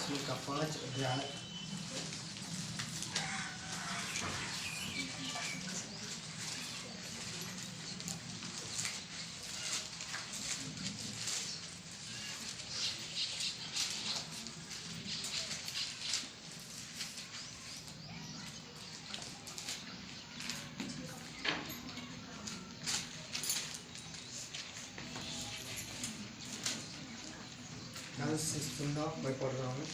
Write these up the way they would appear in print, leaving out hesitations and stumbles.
उसमें का 5 अध्याय ध्यान से सुनना। मैं पढ़ रहा हूँ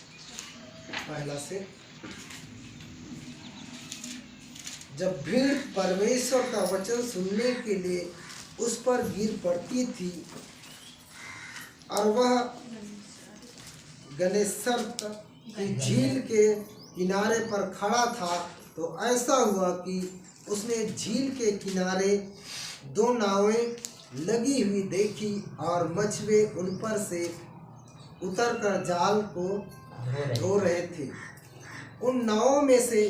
पहला से। जब भीड़ परमेश्वर का वचन सुनने के लिए उस पर गिर पड़ती थी और वह गन्नेसरत की झील के किनारे पर खड़ा था, तो ऐसा हुआ कि उसने झील के किनारे 2 नावें लगी हुई देखी और मछुए उन पर से उतरकर जाल को धो रहे थे। उन नावों में से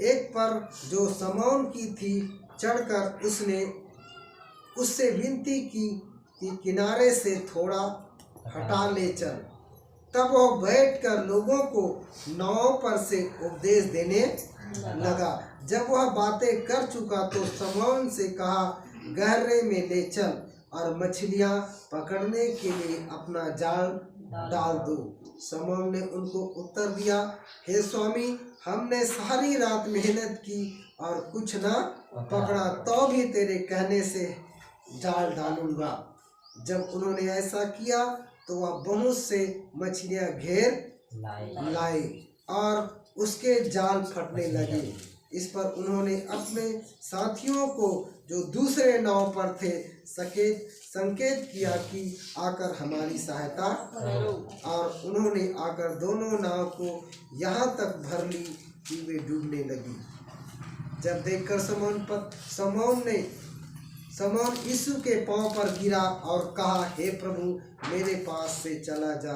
एक पर जो शमौन की थी चढ़कर उसने उससे विनती की कि किनारे से थोड़ा हटा ले चल। तब वह बैठकर लोगों को नाव पर से उपदेश देने लगा। जब वह बातें कर चुका तो शमौन से कहा, गहरे में ले चल और मछलियां पकड़ने के लिए अपना जाल डाल दो। शमौन ने उनको उत्तर दिया, हे स्वामी, हमने सारी रात मेहनत की और कुछ न पकड़ा, तो भी तेरे कहने से जाल डालूंगा। जब उन्होंने ऐसा किया तो वह बहुत से मछलियां घेर लाए और उसके जाल फटने लगे। इस पर उन्होंने अपने साथियों को जो दूसरे नाव पर थे संकेत किया कि आकर हमारी सहायता करो, और उन्होंने आकर दोनों नाव को यहाँ तक भर ली कि वे डूबने लगी। जब देखकर शमौन यीशु के पांव पर गिरा और कहा, हे प्रभु, मेरे पास से चला जा,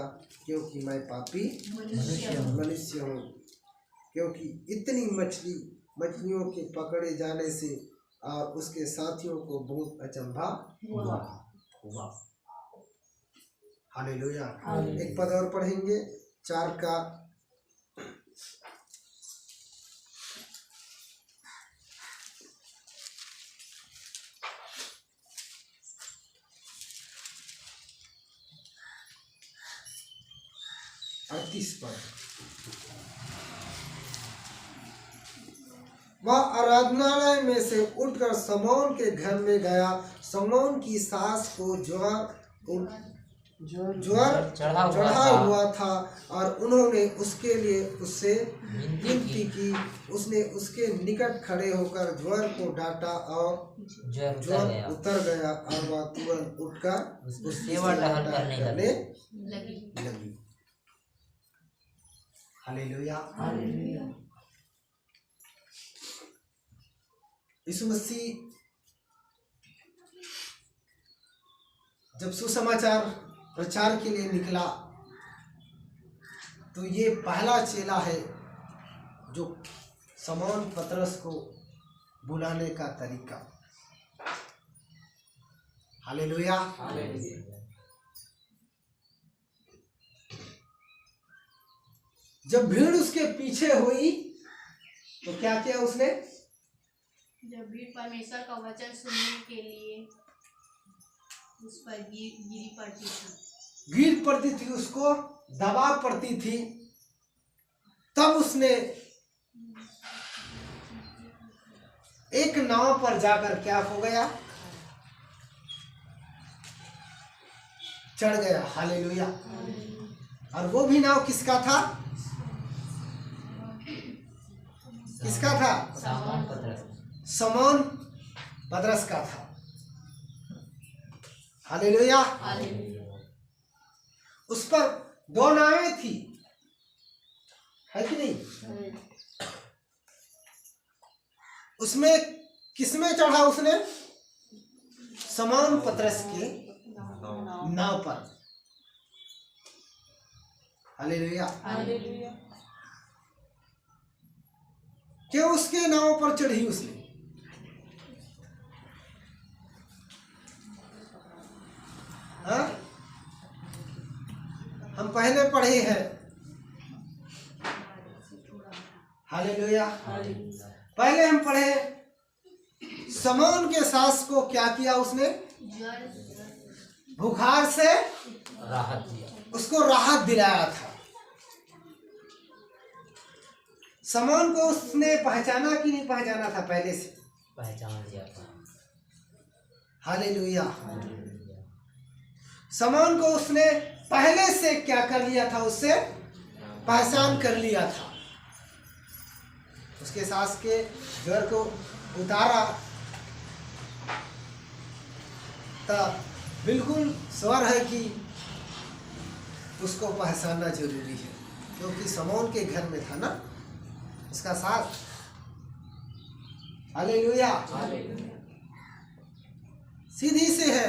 क्योंकि मैं पापी मनुष्य हूँ। क्योंकि इतनी मछलियों के पकड़े जाने से और उसके साथियों को बहुत अचंभा हुआ। हालेलुया। एक पद और पढ़ेंगे, 4 का 38 पद। वह आराधनालय में से उठकर शमौन के घर में गया। शमौन की सास को ज्वर चढ़ा हुआ था और उन्होंने उसके लिए उससे विनती की। उसने उसके निकट खड़े होकर ज्वर को डांटा और ज्वर उतर गया और वह तुरंत उठकर उसकी सेवा टहल करने लगी। हालेलुया। यीशु मसीह जब सुसमाचार प्रचार के लिए निकला तो ये पहला चेला है जो शमौन पतरस को बुलाने का तरीका। हालेलुया। जब भीड़ उसके पीछे हुई तो क्या किया उसने? जब भीड़ परमेश्वर का वचन सुनने के लिए उस पर गिर पड़ती थी, उसको दबाव पड़ती थी, तब उसने एक नाव पर जाकर क्या हो गया? चढ़ गया। हालेलुया। और वो भी नाव किसका था? किसका था? शमौन पतरस का था। हालेलुया। उस पर 2 नावें थी, है कि नहीं? उसमें किसमें चढ़ा उसने? शमौन पतरस की नाव पर। हालेलुया। क्यों उसके नाव पर चढ़ी उसने? हाँ? हम पहले पढ़े हैं हालेलुया। पहले हम पढ़े समौन के सास को क्या किया उसने? बुखार से राहत दिया, उसको राहत दिलाया था। समौन को उसने पहचाना कि नहीं पहचाना था? पहले से पहचान लिया था। हालेलुया। समौन को उसने पहले से क्या कर लिया था? उससे पहचान कर लिया था। उसके सास के घर को उतारा तब बिल्कुल स्वर है कि उसको पहचानना जरूरी है, क्योंकि समौन के घर में था ना उसका सास। हालेलुया। सीधी से है,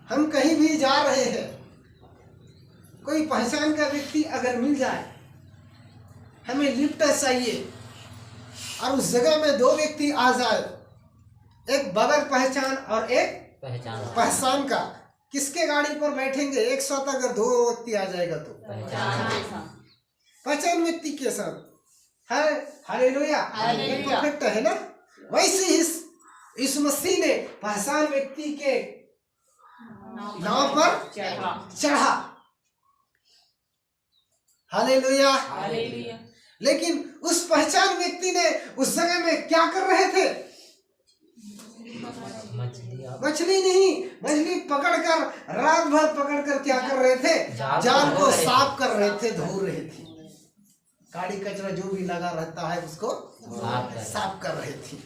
हम कहीं भी जा रहे हैं, कोई पहचान का व्यक्ति अगर मिल जाए, हमें लिफ्ट चाहिए और उस जगह में दो व्यक्ति आ जाए, एक बगैर पहचान और एक पहचान का, किसके गाड़ी पर बैठेंगे? एक साथ अगर दो व्यक्ति आ जाएगा तो पहचान व्यक्ति के साथ है। हालेलुया। परफेक्ट है ना? वैसे ही इस मसीह ने पहचान व्यक्ति के नाव पर चढ़ा। हालेलुया। लेकिन उस पहचान व्यक्ति ने उस जगह में क्या कर रहे थे? मछली नहीं, मछली पकड़कर रात भर पकड़कर क्या कर रहे थे? जाल को साफ कर रहे थे, धो रहे थे। काड़ी कचरा जो भी लगा रहता है उसको साफ कर रहे थे।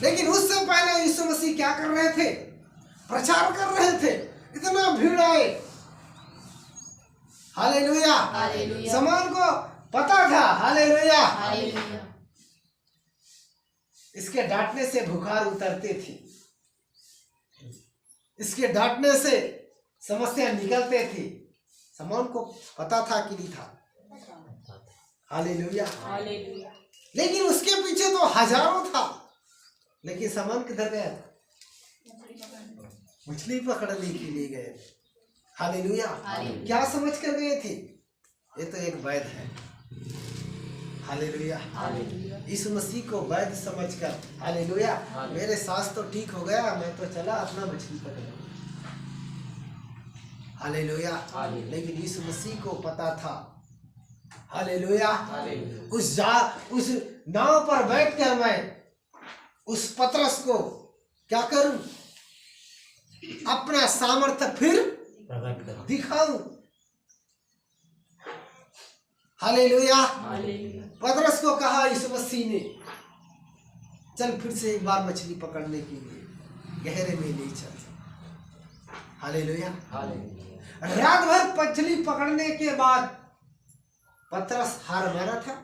लेकिन उससे पहले यीशु मसीह क्या कर रहे थे? प्रचार कर रहे थे। इतना भीड़ आए। हालेलुया। समौन को पता था। हालेलुया। इसके डांटने से बुखार उतरते थी, इसके डांटने से समस्या निकलते थी। समौन को पता था कि नहीं था? हालेलुया। लेकिन उसके पीछे तो हजारों था, लेकिन समौन किधर गया था? मछली पकड़ने के लिए गए। हालेलुया। क्या समझ कर गए थे? ये तो एक वैद्य है। हालेलुया। यीशु मसीह को वैद्य समझकर, हालेलुया, मेरे सांस तो ठीक हो गया, मैं तो चला अपना मछली पकड़ने। हालेलुया। लेकिन यीशु मसीह को पता था, हालेलुया, उस नाव पर बैठकर मैं उस पतरस को क्या करूं? अपना सामर्थ्य फिर दिखाऊं। हालेलुया। पतरस को कहा यीशु मसीह ने, चल फिर से एक बार मछली पकड़ने के लिए गहरे में ले चल। हालेलुया। रात भर मछली पकड़ने के बाद पतरस हार माना था।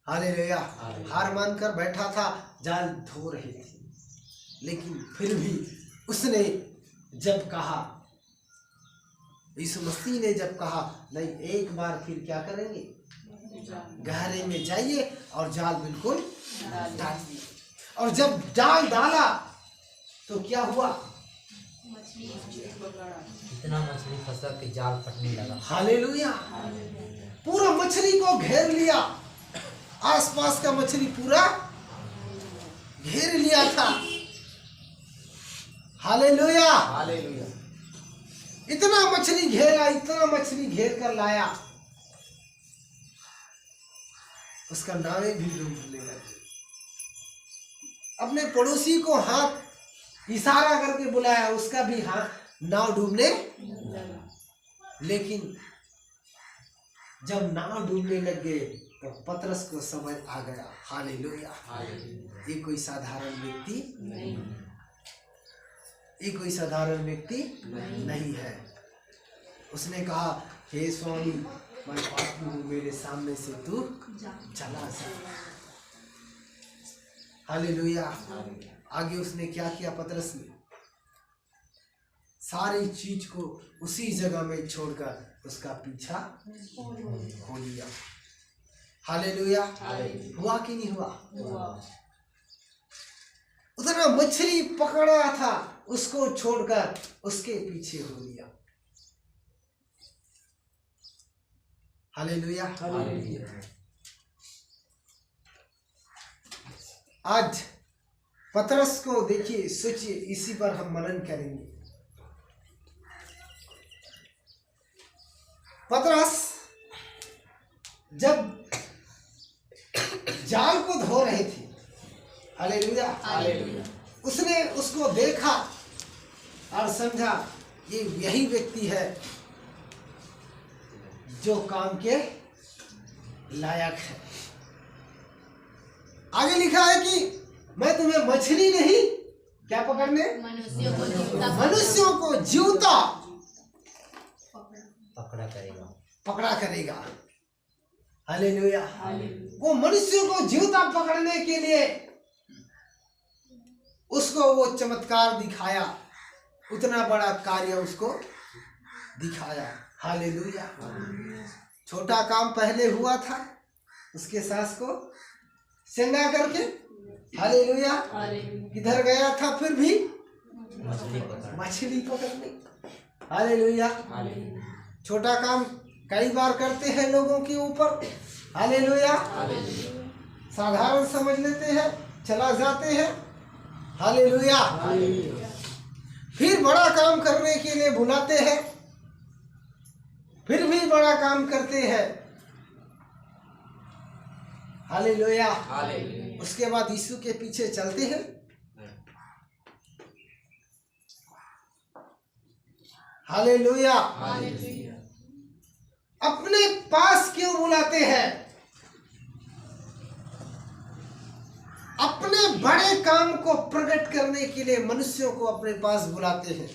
हालेलुया। हार मानकर बैठा था, जाल धो रही थी। लेकिन फिर भी उसने जब कहा, यीशु मसीह ने जब कहा, नहीं एक बार फिर क्या करेंगे? गहरे में जाइए और जाल बिल्कुल डाल दिए। और जब जाल डाला तो क्या हुआ? इतना मछली फंसा कि जाल फटने लगा। हालेलुया। पूरा मछली को घेर लिया, आसपास का मछली पूरा घेर लिया था। हालेलुया। इतना मछली घेरा, इतना मछली घेर कर लाया, उसका नावे भी डूबने लगे। अपने पड़ोसी को हाथ इशारा करके बुलाया, उसका भी हाथ नाव डूबने। लेकिन जब नाव डूबने लग गए तो पतरस को समझ आ गया, हालेलुया, ये कोई साधारण व्यक्ति नहीं, ये कोई साधारण व्यक्ति नहीं है। उसने कहा, हे स्वामी, मैं पापी हूँ, मेरे सामने से तू चला जा। हालेलुया। आगे उसने क्या किया? पतरस ने सारी चीज को उसी जगह में छोड़कर उसका पीछा हो लिया। हालेलुया। हुआ कि नहीं हुआ? उतना मछली पकड़ा था, उसको छोड़कर उसके पीछे हो लिया। हालेलुया। हालेलुया। आज पतरस को देखिए, सोचिए, इसी पर हम मनन करेंगे। पतरस जब जाल को धो रहे थे, हालेलुया, हालेलुया। उसने उसको देखा और समझा ये यही व्यक्ति है जो काम के लायक है। आगे लिखा है कि मैं तुम्हें मछली नहीं, क्या पकड़ने, मनुष्यों को जीवता मनुष्यों को जीवता पकड़ा करेगा। हालेलुया। वो मनुष्यों को जीवता पकड़ने के लिए उसको वो चमत्कार दिखाया, उतना बड़ा कार्य उसको दिखाया। हालेलुया। छोटा काम पहले हुआ था, उसके सास को सेंगा करके, हालेलुया, किधर गया था, फिर भी मछली पकड़ने। हालेलुया। छोटा काम कई बार करते हैं लोगों के ऊपर, हालेलुया, साधारण समझ लेते हैं, चला जाते हैं, हालेलुया। फिर बड़ा काम करने के लिए बुलाते हैं, फिर भी बड़ा काम करते हैं, हालेलुया। उसके बाद यीशु के पीछे चलते हैं, हालेलुया। अपने पास क्यों बुलाते हैं? अपने बड़े काम को प्रकट करने के लिए मनुष्यों को अपने पास बुलाते हैं,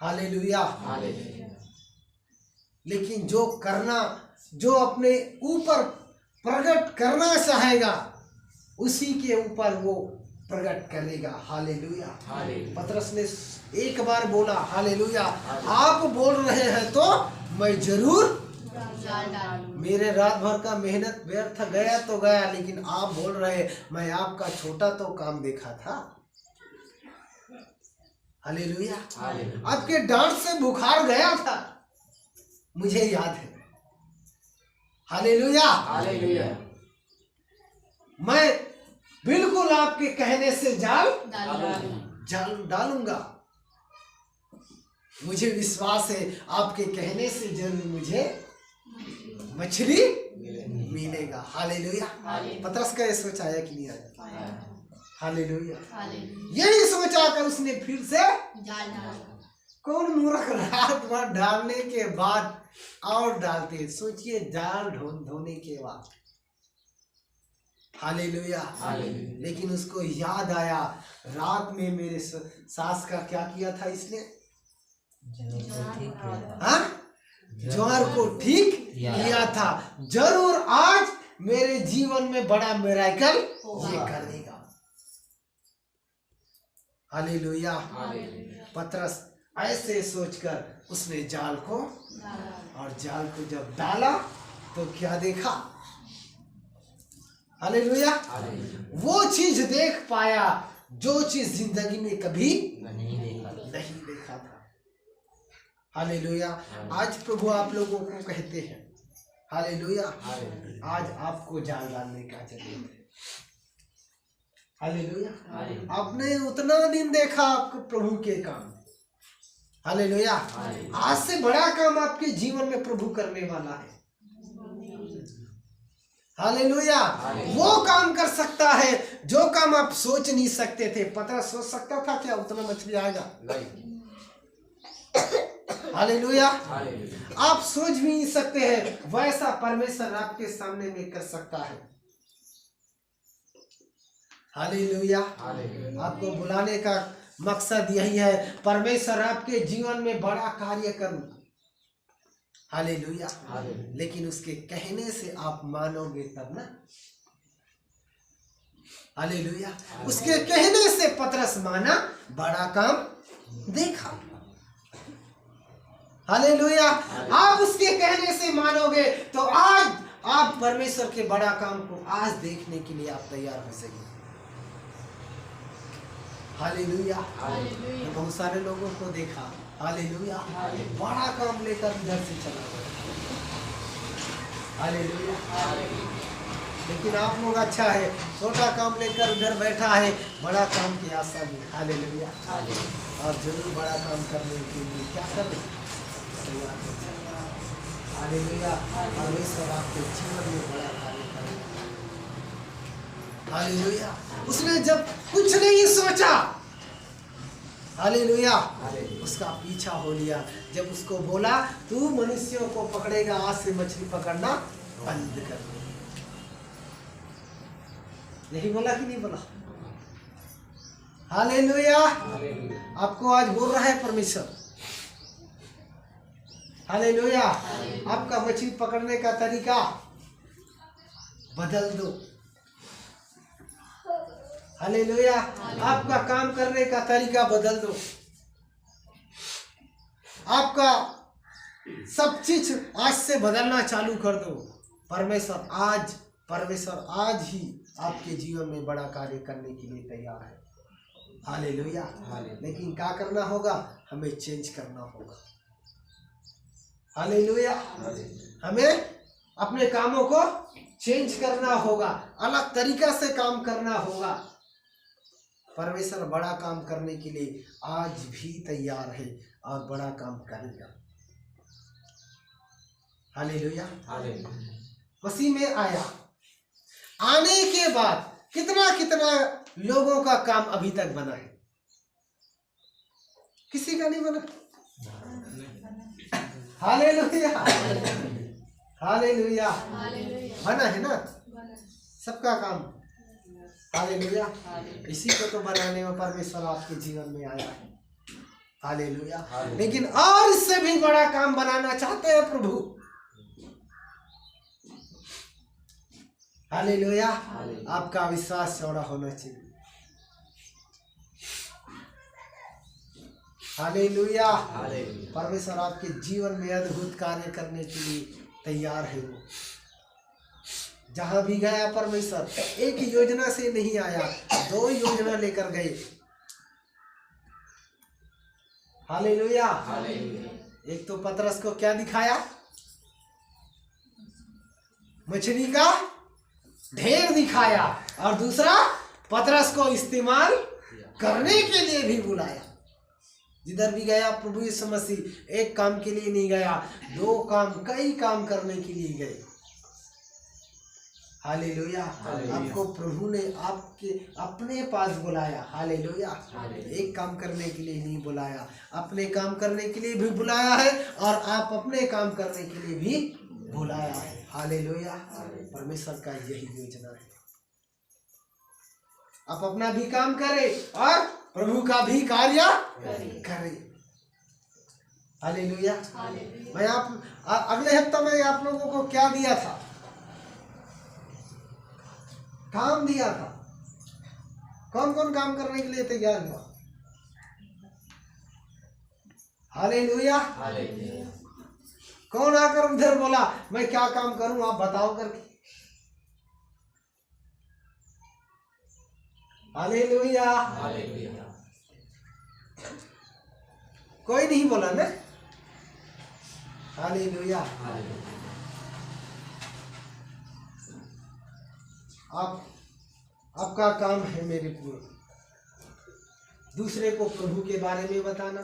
हालेलुया। लेकिन जो करना, जो अपने ऊपर प्रकट करना चाहेगा, उसी के ऊपर वो प्रकट करेगा, हालेलुया। पतरस ने एक बार बोला, हालेलुया, आप बोल रहे हैं तो मैं जरूर, मेरे रात भर का मेहनत व्यर्थ गया तो गया, लेकिन आप बोल रहे, मैं आपका छोटा तो काम देखा था, हालेलुया। आपके डांट से बुखार गया था, मुझे याद है, हालेलुया। मैं बिल्कुल आपके कहने से जाल डालूंगा, मुझे विश्वास है आपके कहने से जरूर मुझे मछली मिलेगा, हालेलुया। पतरस का ये सोच आया कि नहीं आया? हालेलुया। यही सोचा कर उसने फिर से कौन मूर्ख रात भर डालने के बाद और डालते, सोचिए, जाल धोने के बाद, हालेलुया। लेकिन उसको याद आया, रात में मेरे सास का क्या किया था इसने, ज्वार को ठीक किया था, जरूर आज मेरे जीवन में बड़ा मिरेकल ये करेगा, हालेलुया। पतरस ऐसे सोचकर उसने जाल को, और जाल को जब डाला तो क्या देखा, हालेलुया, वो चीज देख पाया जो चीज जिंदगी में कभी नहीं देखा था, हालेलुया। आज प्रभु आप लोगों को कहते हैं, हालेलुया, आज आपको जाल डालने का जरूरत है, हालेलुया। आपने उतना दिन देखा आपको प्रभु के काम, हालेलुया, आज से बड़ा काम आपके जीवन में प्रभु करने वाला है, हालेलुया। वो काम कर सकता है जो काम आप सोच नहीं सकते थे। पतरस सोच सकता था क्या उतना मछली आएगा? हालेलुया। आप सोच भी नहीं सकते हैं, वैसा परमेश्वर आपके सामने में कर सकता है, हालेलुया। आपको बुलाने का मकसद यही है, परमेश्वर आपके जीवन में बड़ा कार्य करूं, हालेलुया। लेकिन उसके कहने से आप मानोगे तब ना, हालेलुया। उसके कहने से पतरस माना, बड़ा काम देखा, हालेलुया। आप उसके कहने से मानोगे तो आज आप परमेश्वर के बड़ा काम को आज देखने के लिए आप तैयार हो सकेंगे, हालेलुया। बहुत सारे लोगों को देखा, हालेलुया, बड़ा काम लेकर इधर से चला गया, हालेलुया। लेकिन आप लोग अच्छा है, छोटा काम लेकर उधर बैठा है, बड़ा काम की आशा में। हालेलुया। और जरूर बड़ा काम करने के लिए क्या करें, तैयार हो जाए। हालेलुया। परमेश्वर आपके जीवन में बड़ा कार्य करें। हालेलुया। उसने जब कुछ नहीं सोचा, हालेलुया, उसका पीछा हो लिया। जब उसको बोला तू मनुष्यों को पकड़ेगा, आज से मछली पकड़ना बंद कर दे। यही बोला कि नहीं बोला? हालेलुया। आपको आज बोल रहा है परमेश्वर। हालेलुया। आपका मछली पकड़ने का तरीका बदल दो। हालेलुया। आपका काम करने का तरीका बदल दो। आपका सब चीज आज से बदलना चालू कर दो। परमेश्वर आज ही आपके जीवन में बड़ा कार्य करने के लिए तैयार है। हालेलुया। लेकिन क्या करना होगा? हमें चेंज करना होगा। हालेलुया। हमें अपने कामों को चेंज करना होगा, अलग तरीका से काम करना होगा। परमेश्वर बड़ा काम करने के लिए आज भी तैयार है और बड़ा काम करेगा। हालेलुया। मसीह में आया, आने के बाद कितना लोगों का काम अभी तक बना है? किसी का नहीं बना। हालेलुया। हालेलुया। बना है ना सबका काम। हालेलुया। इसी को तो बनाने में परमेश्वर आपके जीवन में आया है। हालेलुया। लेकिन और इससे भी बड़ा काम बनाना चाहते हैं प्रभु। हालेलुया। आपका विश्वास चौड़ा होना चाहिए। हालेलुया। परमेश्वर आपके जीवन में अद्भुत कार्य करने के लिए तैयार है। वो जहां भी गया परमेश्वर एक योजना से नहीं आया, 2 योजना लेकर गए। हालेलुया। एक तो पतरस को क्या दिखाया? मछली का ढेर दिखाया, और दूसरा पतरस को इस्तेमाल करने के लिए भी बुलाया। जिधर भी गया प्रभु यीशु मसीह एक काम के लिए नहीं गया, 2 काम, कई काम करने के लिए गए। हालेलुया। आपको प्रभु ने आपके अपने पास बुलाया। हालेलुया। एक काम करने के लिए नहीं बुलाया, अपने काम करने के लिए भी बुलाया है, और आप अपने काम करने के लिए भी बुलाया है। हालेलुया। परमेश्वर का यही योजना है। आप अपना भी काम करें और प्रभु का भी कार्य करें। हालेलुया। मैं अगले हफ्ते में आप लोगों को क्या दिया था? काम दिया था। कौन कौन काम करने के लिए तैयार हुआ? हालेलुया। कौन आकर उधर बोला मैं क्या काम करूं, आप बताओ करके? हालेलुया। कोई नहीं बोला ना। हालेलुया। आपका काम है मेरे पूरे दूसरे को प्रभु के बारे में बताना,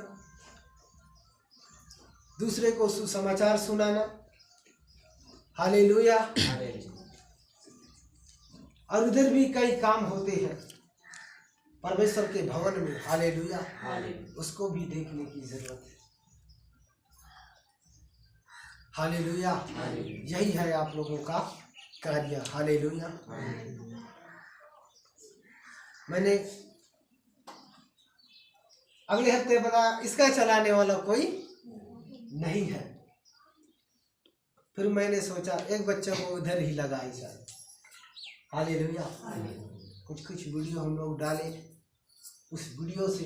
दूसरे को सुसमाचार सुनाना। हालेलुया। और उधर भी कई काम होते हैं परमेश्वर के भवन में। हालेलुया। उसको भी देखने की जरूरत है। हालेलुया। यही है आप लोगों का कार्य। हालेलुया। मैंने अगले हफ्ते बताया इसका चलाने वाला कोई नहीं है। फिर मैंने सोचा एक बच्चे को उधर ही लगाई जाए। हालेलुया। कुछ वीडियो हम लोग डाले, उस वीडियो से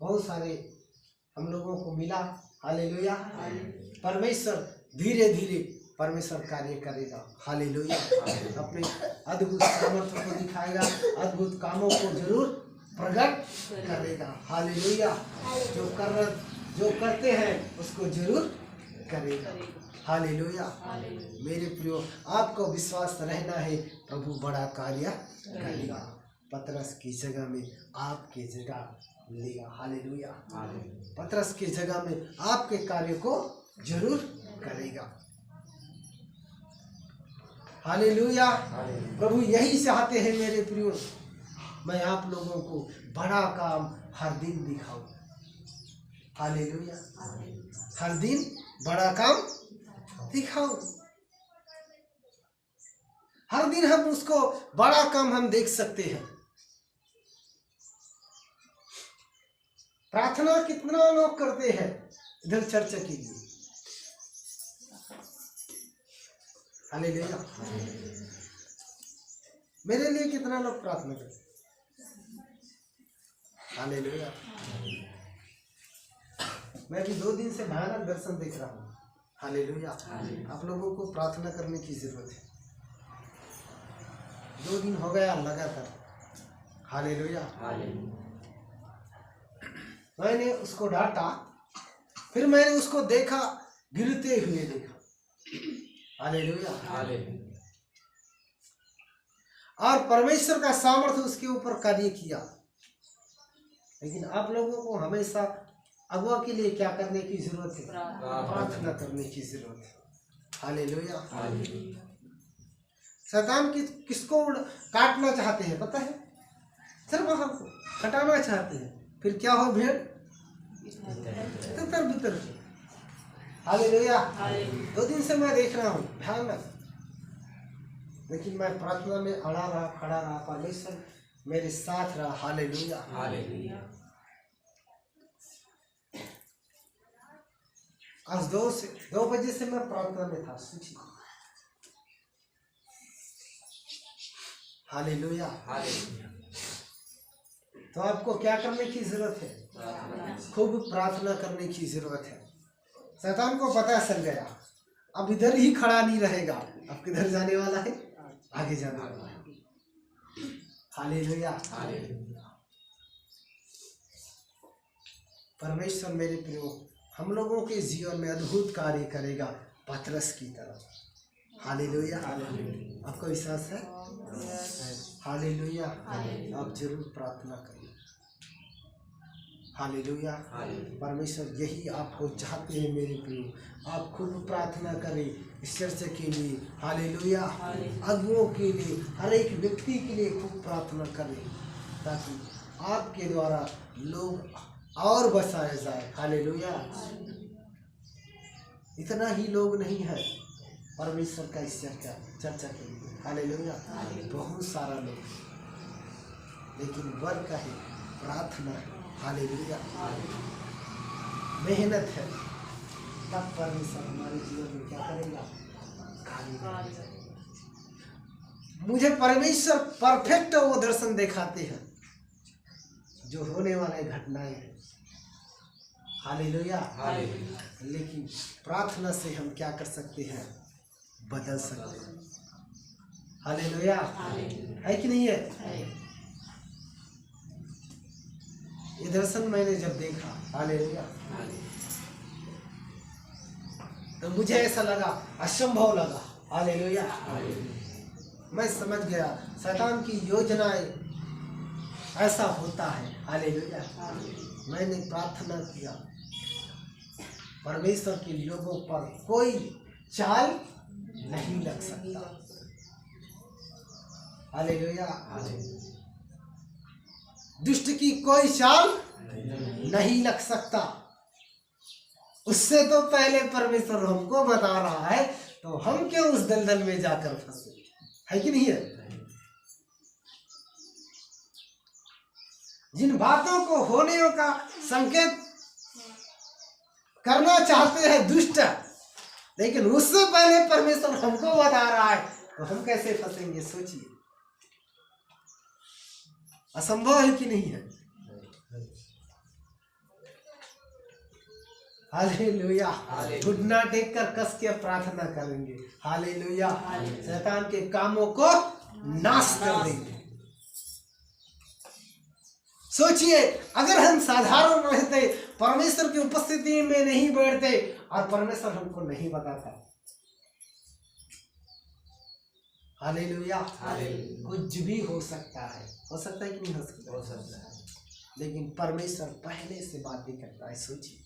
बहुत सारे हम लोगों को मिला। हालेलुया। परमेश्वर धीरे धीरे परमेश्वर कार्य करेगा। हालेलुया। अपने अद्भुत सामर्थ्य को दिखाएगा, अद्भुत कामों को जरूर प्रकट करेगा। हालेलुया। जो करते हैं उसको जरूर करेगा। हालेलुया। मेरे प्रियो, आपको विश्वास रहना है, प्रभु बड़ा कार्य करेगा। पतरस की जगह में आपके जगह लेगा। हालेलुया। पतरस की जगह में आपके कार्य को जरूर करेगा। हालेलुया। प्रभु यही चाहते हैं मेरे प्रियो, मैं आप लोगों को बड़ा काम हर दिन दिखाऊं। हालेलुया। हर दिन बड़ा काम दिखाऊं। हर दिन हम उसको बड़ा काम हम देख सकते हैं। प्रार्थना कितना लोग करते हैं इधर चर्चा के लिए? हालेलुया। मेरे लिए कितना लोग प्रार्थना करते हैं? हालेलुया। मैं भी 2 दिन से भयानक दर्शन देख रहा हूँ। हालेलुया। आप लोगों को प्रार्थना करने की जरूरत है। 2 दिन हो गया लगातार। हालेलुया। मैंने उसको डांटा, फिर मैंने उसको देखा, गिरते हुए देखा। हालेलुया। और परमेश्वर का सामर्थ्य उसके ऊपर कार्य किया। लेकिन आप लोगों को हमेशा अगुआ के लिए क्या करने की जरूरत है? प्रार्थना करने की जरूरत है। हालेलुया। शैतान किसको काटना चाहते हैं पता है? सिर्फ हमको हटाना चाहते हैं। फिर क्या हो? भेड़ तितर बितर। हालेलुया। 2 दिन से मैं देख रहा हूँ भयानक। लेकिन मैं प्रार्थना में अड़ा रहा, खड़ा रहा, परमेश्वर मेरे साथ रहा। हालेलुया। आज 2 बजे से मैं प्रार्थना में था। सोचिए। हालेलुया। तो आपको क्या करने की जरूरत है? खूब प्रार्थना करने की जरूरत है। शैतान को पता चल गया, अब इधर ही खड़ा नहीं रहेगा। अब किधर जाने वाला है? आगे जाने वाला है। हालेलुया। परमेश्वर मेरे प्रियो हम लोगों के जीवन में अद्भुत कार्य करेगा, पतरस की तरह। हालेलुया। आपको विश्वास है? हालेलुया। आप जरूर प्रार्थना करें। हालेलुया। परमेश्वर यही आपको चाहते हैं मेरे प्रियो। आप खुद प्रार्थना करें इस चर्चा के लिए। हालेलुया। अगुओं के लिए, हर एक व्यक्ति के लिए खूब प्रार्थना करें, ताकि आपके द्वारा लोग और बचाए जाए। हालेलुया। इतना ही लोग नहीं है परमेश्वर का इस चर्चा के लिए। हालेलुया। बहुत सारा लोग, लेकिन वर्क है, प्रार्थना है। हालेलुया। मेहनत है, तब परमेश्वर हमारे जीवन में क्या करेगा? कार्य करेगा। मुझे परमेश्वर परफेक्ट वो दर्शन दिखाते हैं जो होने वाले घटनाएं हैं। हालेलुया। लेकिन प्रार्थना से हम क्या कर सकते हैं? बदल सकते हैं। हालेलुया। है कि नहीं है? ये दर्शन मैंने जब देखा, हालेलुया, तो मुझे ऐसा लगा, असंभव लगा। हालेलुया। मैं समझ गया शैतान की योजनाएं ऐसा होता है। हालेलुया। मैंने प्रार्थना किया, परमेश्वर के लोगों पर कोई चाल नहीं लग सकता। हालेलुया। दुष्ट की कोई चाल नहीं लग सकता। उससे तो पहले परमेश्वर हमको बता रहा है, तो हम क्यों उस दलदल में जाकर फंसे? है कि नहीं है? जिन बातों को होने का संकेत करना चाहते हैं दुष्ट, लेकिन उससे पहले परमेश्वर हमको बता रहा है, तो हम कैसे फंसेंगे? सोचिए। असंभव है कि नहीं है? हालेलुया। घुटना टेक कर कस के प्रार्थना करेंगे। हालेलुया। शैतान के कामों को नाश कर देंगे। सोचिए, अगर हम साधारण रहते, परमेश्वर की उपस्थिति में नहीं बैठते और परमेश्वर हमको नहीं बताता, हालेलुया, कुछ भी हो सकता है कि नहीं हो सकता है, लेकिन परमेश्वर पहले से बातें करता है। सोचिए,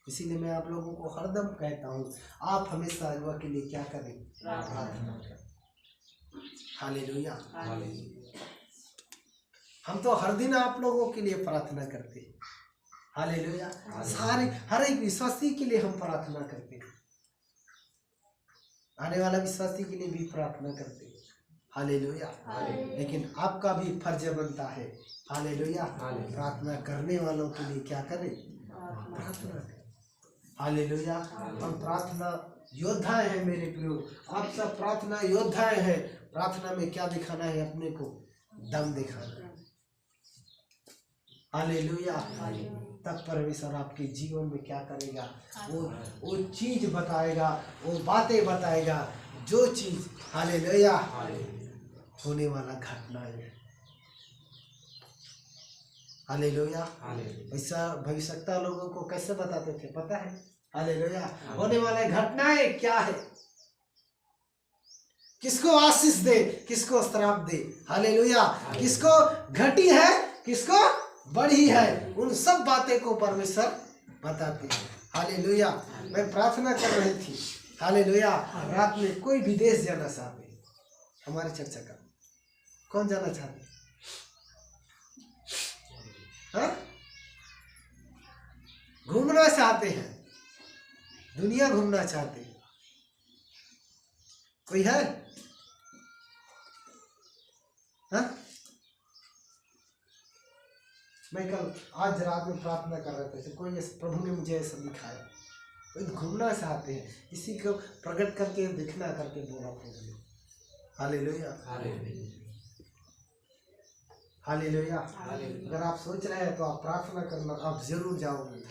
इसीलिए मैं आप लोगों को हरदम कहता हूँ, आप हमेशा अगुआ के लिए क्या करें? प्रार्थना करें। हालेलुया। हम तो हर दिन आप लोगों के लिए प्रार्थना करते हैं। हालेलुया। सारे हर एक विश्वासी के लिए हम प्रार्थना करते हैं, आने वाला विश्वासी के लिए भी प्रार्थना करते हैं। हालेलुया। लेकिन आपका भी फर्ज बनता है, हालेलुया, प्रार्थना करने वालों के लिए क्या करें? प्रार्थना करें। हालेलुया। हम प्रार्थना योद्धाएं हैं मेरे प्रियो, आप सब प्रार्थना योद्धाएं हैं। प्रार्थना में क्या दिखाना है? अपने को दम दिखाना है। हालेलुया। तब परमेश्वर आपके जीवन में क्या करेगा? वो चीज बताएगा, वो बातें बताएगा, जो चीज, हालेलुया, होने वाला घटना है। हालेलुया। वैसा भविष्यता लोगों को कैसे बताते थे पता है? हालेलुया। होने वाले घटनाएं क्या है, किसको आशीष दे, किसको श्राप दे, हालेलुया, किसको घटी है, किसको बढ़ी है, उन सब बातें को परमेश्वर बताते हैं। हालेलुया। मैं प्रार्थना कर रही थी, हालेलुया, रात में कोई विदेश जाना चाहते हैं, हमारे चर्चा का कौन जाना चाहते हैं? घूमना चाहते हैं, दुनिया घूमना चाहते हैं, कोई है? हा? मैं कल आज रात में प्रार्थना कर रहे थे, कोई प्रभु ने मुझे ऐसा दिखाया, कोई घूमना चाहते हैं, इसी को प्रकट करके दिखना करके बोला प्रभु ने। हालेलुया। हालेलुया। अगर आप सोच रहे हैं तो आप प्रार्थना करना, आप जरूर जाओगे।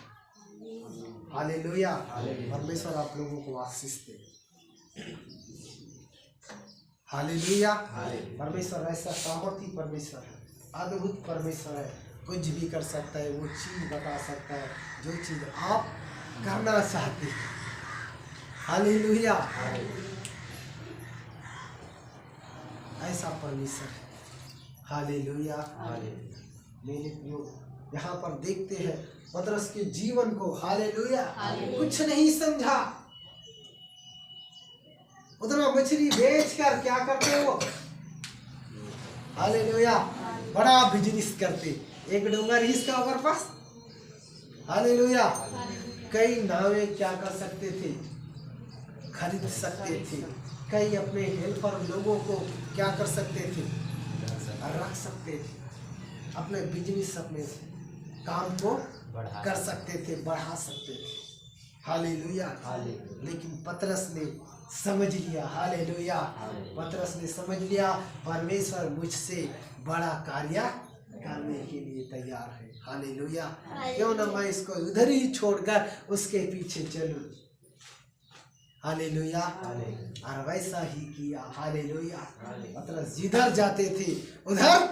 हालेलुया। परमेश्वर आप लोगों को आशीष दे। हालेलुया। परमेश्वर ऐसा सामर्थी परमेश्वर है, अद्भुत परमेश्वर है, कुछ भी कर सकता है, वो चीज बता सकता है जो चीज आप करना चाहते हैं। हालेलुया। ऐसा परमेश्वर है। हालेलुया। मेरे प्रियो, यहाँ पर देखते हैं पतरस के जीवन को, हालेलुया, कुछ नहीं समझा, उतना मछली बेचकर क्या करते वो? हालेलुया, बड़ा बिजनेस करते। एक डोंगा इसका ओवर पास, हालेलुया, कई नावें क्या कर सकते थे? खरीद सकते थे। कई अपने हेल्पर लोगों को क्या कर सकते थे? रख सकते थे। अपने बिजनेस, अपने काम को कर सकते थे, बढ़ा सकते थे। हालेलुया। लेकिन पतरस ने समझ लिया, हालेलुया, पतरस ने समझ लिया परमेश्वर मुझसे बड़ा कार्य करने के लिए तैयार है। हालेलुया। क्यों ना मैं इसको उधर ही छोड़कर उसके पीछे चलूं। हालेलुया। और वैसा ही किया। हालेलुया। पतरस जिधर जाते थे उधर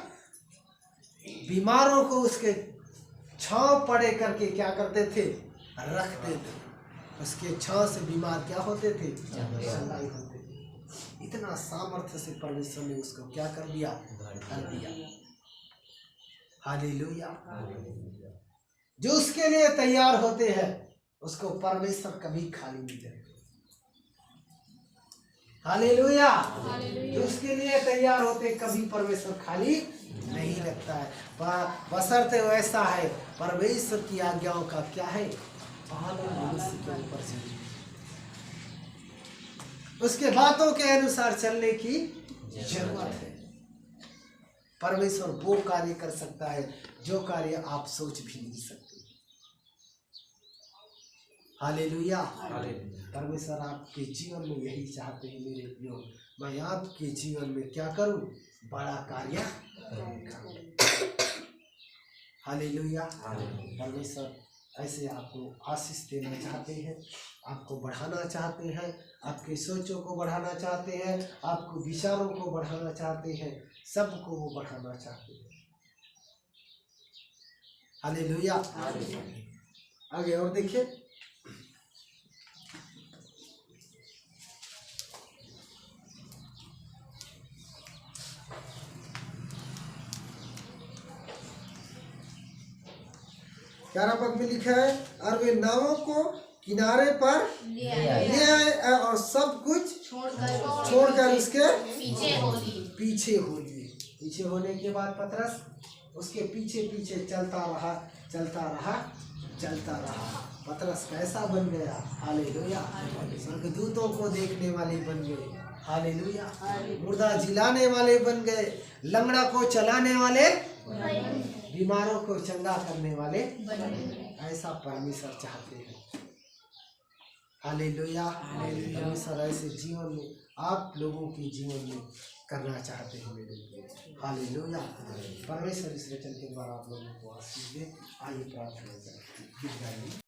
बीमारों को उसके छांव पड़े करके क्या करते थे? रखते थे। उसके छांव से बीमार क्या होते थे? चंगाई होते थे। इतना सामर्थ्य से परमेश्वर ने उसको क्या कर दिया? कर दिया। हालेलुया। जो उसके लिए तैयार होते हैं उसको परमेश्वर कभी खाली नहीं देते। हालेलुया। जो उसके लिए तैयार होते कभी परमेश्वर खाली नहीं रखता है। बशर्ते वैसा है, परमेश्वर की आज्ञाओं का क्या है? पालन मनुष्य के ऊपर से, उसके बातों के अनुसार चलने की जरूरत है। परमेश्वर वो कार्य कर सकता है जो कार्य आप सोच भी नहीं सकते। हालेलुया। परमेश्वर आपके जीवन में यही चाहते हैं मेरे प्रियो, मैं आपके जीवन में क्या करूं? बड़ा कार्य करूं। हालेलुया। परमेश्वर ऐसे आपको आशीष देना चाहते हैं, आपको बढ़ाना चाहते हैं, आपके सोचों को बढ़ाना चाहते हैं, आपको विचारों को बढ़ाना चाहते हैं, सबको वो बढ़ाना चाहते हैं। हालेलुया। आगे और देखिए, ग्यारह पद में लिखा है, और वे नावों को किनारे पर ले ले आए और सब कुछ छोड़कर उसके पीछे हो लिए। पीछे हो लिए। पीछे होने के बाद पतरस उसके पीछे पीछे चलता रहा, चलता रहा, चलता रहा। पतरस कैसा बन गया? हालेलुया। स्वर्गदूतों को देखने वाले बन गए। हालेलुया। मुर्दा जिलाने वाले बन गए, लंगड़ा को चलाने वाले, बीमारों को चंगा करने वाले। ऐसा परमेश्वर चाहते हैं। हालेलुया। परमेश्वर ऐसे जीवन में आप लोगों के जीवन में करना चाहते हैं मेरे लिए। हालेलुया। परमेश्वर इस वचन के द्वारा आप लोगों को आशीष दे। आइए प्रार्थना करें।